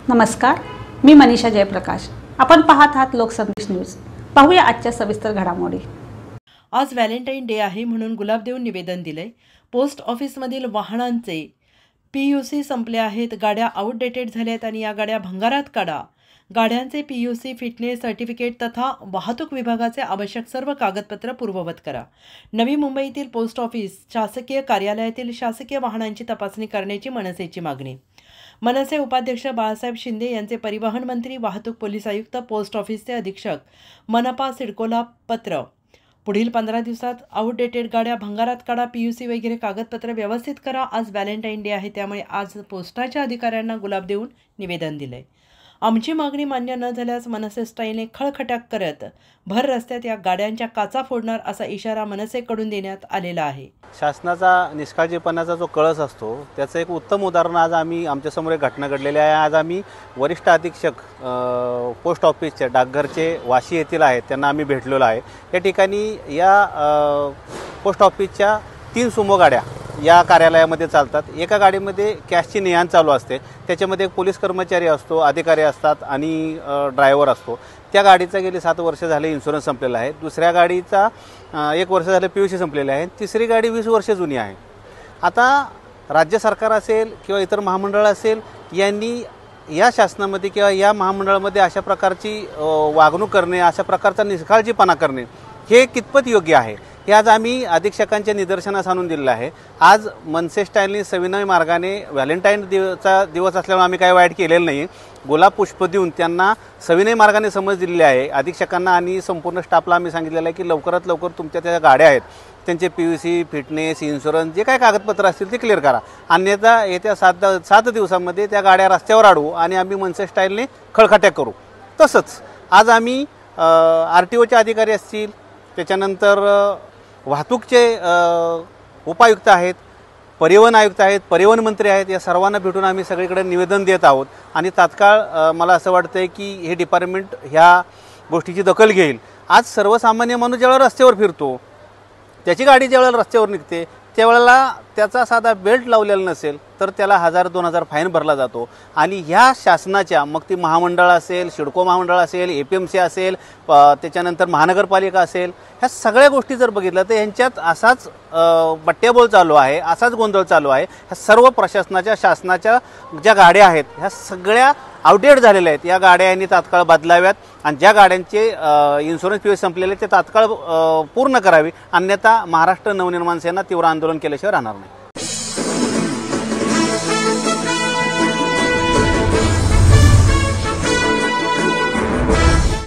नमस्कार, मी मनीषा जयप्रकाश। आपण पाहत आहात लोकसंदेश न्यूज। पाहूया आजच्या सविस्तर घडामोडी। आज व्हॅलेंटाईन डे आहे म्हणून गुलाब देऊन निवेदन दिले। पोस्ट ऑफिसमधील वाहनांचे PUC संपले आहेत, गाड्या आउटडेटेड झाल्यात आणि या गाड्या भंगारात काढा। गाड्यांचे PUC फिटनेस सर्टिफिकेट तथा वाहतूक विभागाचे आवश्यक सर्व कागदपत्र पूर्ववत करा। नवी मुंबईतील पोस्ट ऑफिस शासकीय कार्यालयातील शासकीय वाहनांची तपासणी करण्याची मनसेची मागणी। मनसे उपाध्यक्ष बाळासाहेब शिंदे यांचे परिवहन मंत्री, वाहतूक पोलीस आयुक्त, पोस्ट ऑफिसचे अधीक्षक, मनपा सिडकोला पत्र। पुढील 15 दिवसात आउटडेटेड गाड्या भंगारात काढा, PUC वगैरे कागदपत्र व्यवस्थित करा। आज व्हॅलेंटाईन डे आहे, त्यामुळे आज पोस्टाच्या अधिकाऱ्यांना गुलाब देऊन निवेदन दिले। आमची मागणी मान्य न झाल्यास मनसे स्टाईलने खळखटाक करत भर रस्त्यात या गाड्यांच्या काचा फोडणार असा इशारा मनसेकडून देण्यात आलेला आहे। शासनाचा निष्काळजीपणाचा जो कळस असतो त्याचं एक उत्तम उदाहरण आज आम्ही आमच्यासमोर एक घटना घडलेली आहे। आज आम्ही वरिष्ठ अधीक्षक पोस्ट ऑफिसचे डाकघरचे वाशी येथील आहेत, त्यांना आम्ही भेटलेलो आहे। या ठिकाणी या पोस्ट ऑफिसच्या 3 सुमो गाड्या या कार्यालयामध्ये चालतात। एका गाडीमध्ये कॅशची ने-आण चालू असते, त्याच्यामध्ये एक पोलीस कर्मचारी असतो, अधिकारी असतात आणि ड्रायव्हर असतो। त्या गाडीचा गेली 7 वर्ष झाले इन्शुरन्स संपलेला आहे। दुसऱ्या गाडीचा 1 वर्ष झाले PUC संपलेले आहे। तिसरी गाडी 20 वर्ष जुनी आहे। आता राज्य सरकार असेल किंवा इतर महामंडळ असेल, यांनी या शासनामध्ये किंवा या महामंडळामध्ये अशा प्रकारची वागणूक करणे, अशा प्रकारचा निष्काळजीपणा करणे हे कितपत योग्य आहे हे आज आम्ही अधीक्षकांच्या निदर्शनास आणून दिलेलं आहे। आज मनसे स्टाईलने सविनय मार्गाने व्हॅलेंटाईन दिवस असल्यामुळे आम्ही काही वाईट केलेलं नाही। गुलाब पुष्प देऊन त्यांना सविनय मार्गाने समज दिलेली आहे। अधीक्षकांना आणि संपूर्ण स्टाफला आम्ही सांगितलेलं आहे की लवकरात लवकर तुमच्या त्या गाड्या आहेत त्यांचे PUC फिटनेस इन्शुरन्स जे काय कागदपत्र असतील ते क्लिअर करा, अन्यथा येत्या 7 दिवसांमध्ये त्या गाड्या रस्त्यावर अडवू आणि आम्ही मनसे स्टाईलने खळखट्या करू। तसंच आज आम्ही RTOचे अधिकारी असतील, त्याच्यानंतर वाहतूकचे उपायुक्त आहेत, परिवहन आयुक्त आहेत, परिवहन मंत्री आहेत, या सर्वांना भेटून आम्ही सगळीकडे निवेदन देत आहोत आणि तात्काळ मला असं वाटतं की हे डिपार्टमेंट ह्या गोष्टीची दखल घेईल। आज सर्वसामान्य माणूस ज्यावेळेला रस्त्यावर फिरतो, त्याची गाडी ज्यावेळेला रस्त्यावर निघते त्यावेळेला त्याचा साधा बेल्ट लावलेला नसेल तर त्याला 1000-2000 फाईन भरला जातो। आणि ह्या शासनाच्या, मग ती महामंडळ असेल, सिडको महामंडळ असेल, APMC असेल, त्याच्यानंतर महानगरपालिका असेल, ह्या सगळ्या गोष्टी जर बघितल्या तर यांच्यात असाच बट्ट्याबोळ चालू आहे, असाच गोंधळ चालू आहे। ह्या सर्व प्रशासनाच्या, शासनाच्या ज्या गाड्या आहेत ह्या सगळ्या आउटडेट झालेल्या आहेत। या गाड्या यांनी तात्काळ बदलाव्यात आणि ज्या गाड्यांचे इन्शुरन्स PUC संपलेले ते तात्काळ पूर्ण करावी, अन्यथा महाराष्ट्र नवनिर्माण सेना तीव्र आंदोलन केल्याशिवाय राहणार नाही।